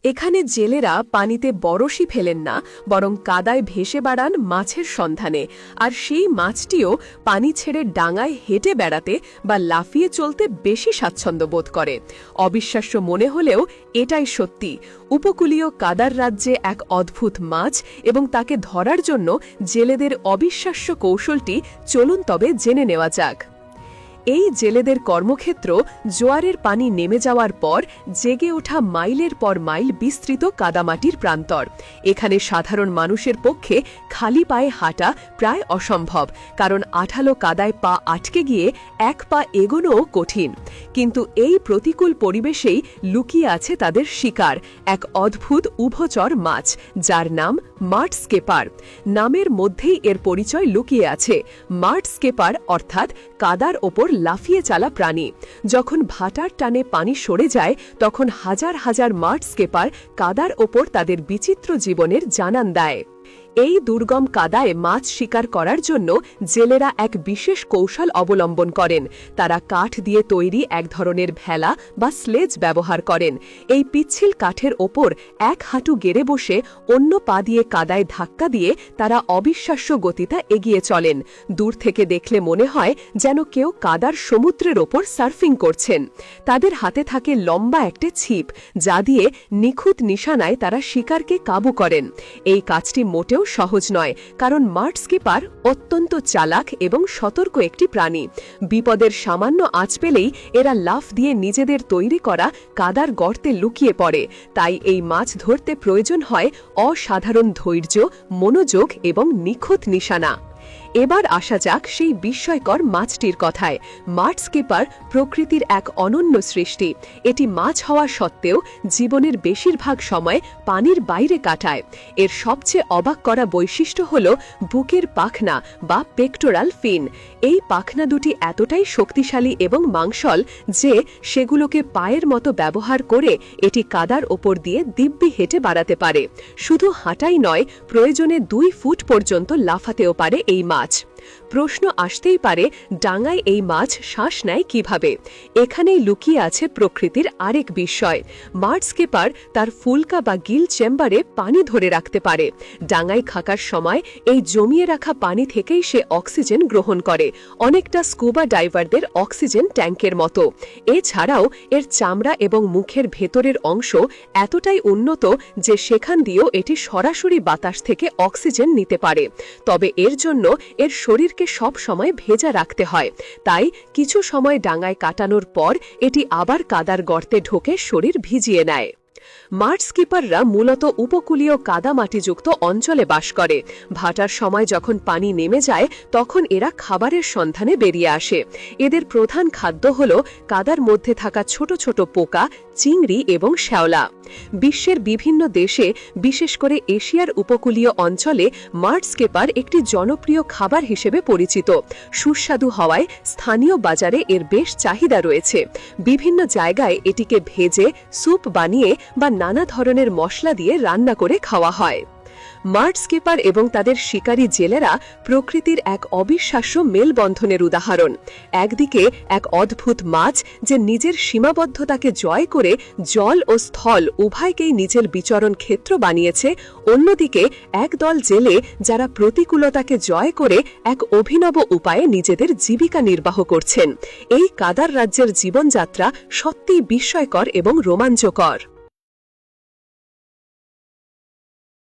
এখানে জেলেরা পানিতে বরশি ফেলেন না, বরং কাদায় ভেসে বেড়ান মাছের সন্ধানে, আর সেই মাছটিও পানি ছেড়ে ডাঙায় হেঁটে বেড়াতে বা লাফিয়ে চলতে বেশি স্বাচ্ছন্দ্য বোধ করে। অবিশ্বাস্য মনে হলেও এটাই সত্যি। উপকূলীয় কাদার রাজ্যে এক অদ্ভুত মাছ এবং তাকে ধরার জন্য জেলেদের অবিশ্বাস্য কৌশলটি চলুন তবে জেনে নেওয়া যাক। এই জেলেদের কর্মক্ষেত্র জোয়ারের পানি নেমে যাওয়ার পর জেগে ওঠা মাইলের পর মাইল বিস্তৃত কাদামাটির প্রান্তর। এখানে সাধারণ মানুষের পক্ষে খালি পায়ে হাঁটা প্রায় অসম্ভব, কারণ আঠালো কাদায় পা আটকে গিয়ে এক পা এগোনোও কঠিন। কিন্তু এই প্রতিকূল পরিবেশেই লুকিয়ে আছে তাদের শিকার, এক অদ্ভুত উভচর মাছ, যার নাম মাড স্কেপার। নামের মধ্যেই এর পরিচয় লুকিয়ে আছে। মাড স্কেপার অর্থাৎ কাদার ওপর লাফিয়ে চালা প্রাণী। যখন ভাটার টানে পানি সরে যায়, তখন হাজার হাজার মাড স্কেপার কাদার ওপর তাদের বিচিত্র জীবনের জানান দেয়। এই দুর্গম কাদায় মাছ শিকার করার জন্য জেলেরা এক বিশেষ কৌশল অবলম্বন করেন। তারা কাঠ দিয়ে তৈরি এক ধরনের ভেলা বা স্লেজ ব্যবহার করেন। এই পিচ্ছিল কাঠের ওপর এক হাঁটু গেড়ে বসে অন্য পা দিয়ে কাদায় ধাক্কা দিয়ে তারা অবিশ্বাস্য গতিতে এগিয়ে চলেন। দূর থেকে দেখলে মনে হয় যেন কেউ কাদার সমুদ্রের ওপর সার্ফিং করছেন। তাদের হাতে থাকে লম্বা একটা ছিপ, যা দিয়ে নিখুঁত নিশানায় তারা শিকারকে কাবু করেন। এই কাজটি মোটেও সহজ নয়, কারণ মাড স্কিপার অত্যন্ত চালাক এবং সতর্ক একটি প্রাণী। বিপদের সামান্য আঁচ পেলেই এরা লাফ দিয়ে নিজেদের তৈরি করা কাদার গর্তে লুকিয়ে পড়ে। তাই এই মাছ ধরতে প্রয়োজন হয় অসাধারণ ধৈর্য, মনোযোগ এবং নিখুঁত নিশানা। এবার আসা যাক সেই বিস্ময়কর মাছটির কথায়। মাড স্কিপার প্রকৃতির এক অনন্য সৃষ্টি। এটি মাছ হওয়া সত্ত্বেও জীবনের বেশিরভাগ সময় পানির বাইরে কাটায়। এর সবচেয়ে অবাক করা বৈশিষ্ট্য হল বুকের পাখনা বা পেক্টোরাল ফিন। এই পাখনা দুটি এতটাই শক্তিশালী এবং মাংসল যে সেগুলোকে পায়ের মতো ব্যবহার করে এটি কাদার ওপর দিয়ে দিব্যি হেঁটে বাড়াতে পারে। শুধু হাঁটাই নয়, প্রয়োজনে 2 ফুট পর্যন্ত লাফাতেও পারে এই মাছ। প্রশ্ন আসতেই পারে, ডাঙায় এই মাছ শ্বাস নেয় কিভাবে? এখানেই লুকিয়ে আছে প্রকৃতির আরেক বিস্ময়। মাড স্কিপার তার ফুলকা বা গিল চেম্বারে পানি ধরে রাখতে পারে। ডাঙায় থাকার সময় এই জমিয়ে রাখা পানি থেকেই সে অক্সিজেন গ্রহণ করে, অনেকটা স্কুবা ডাইভারদের অক্সিজেন ট্যাঙ্কের মতো। এছাড়াও এর চামড়া এবং মুখের ভেতরের অংশ এতটাই উন্নত যে সেখান দিয়েও এটি সরাসরি বাতাস থেকে অক্সিজেন নিতে পারে। তবে এর জন্য এর শরীরকে সব সময় ভেজা রাখতে হয়। তাই কিছু সময় ডাঙায় কাটানোর পর এটি আবার কাদার গর্তে ঢোকে শরীর ভিজিয়ে নেয়। মাড স্কিপাররা মূলত উপকূলীয় কাদামাটিযুক্ত অঞ্চলে বাস করে। ভাটার সময় যখন পানি নেমে যায়, তখন এরা খাবারের সন্ধানে বেরিয়ে আসে। এদের প্রধান খাদ্য হল কাদার মধ্যে থাকা ছোট ছোট পোকা, চিংড়ি এবং শ্যাওলা। বিশ্বের বিভিন্ন দেশে, বিশেষ করে এশিয়ার উপকূলীয় অঞ্চলে মাড স্কিপার একটি জনপ্রিয় খাবার হিসেবে পরিচিত। সুস্বাদু হওয়ায় স্থানীয় বাজারে এর বেশ চাহিদা রয়েছে। বিভিন্ন জায়গায় এটিকে ভেজে, স্যুপ বানিয়ে বা নানা ধরনের মশলা দিয়ে রান্না করে খাওয়া হয়। মাড স্কিপার এবং তাদের শিকারী জেলেরা প্রকৃতির এক অবিশ্বাস্য মেলবন্ধনের উদাহরণ। একদিকে এক অদ্ভুত মাছ যে নিজের সীমাবদ্ধতাকে জয় করে জল ও স্থল উভয়কেই নিজের বিচরণ ক্ষেত্র বানিয়েছে, অন্যদিকে একদল জেলে যারা প্রতিকূলতাকে জয় করে এক অভিনব উপায়ে নিজেদের জীবিকা নির্বাহ করছেন। এই কাদার রাজ্যের জীবনযাত্রা সত্যিই বিস্ময়কর এবং রোমাঞ্চকর।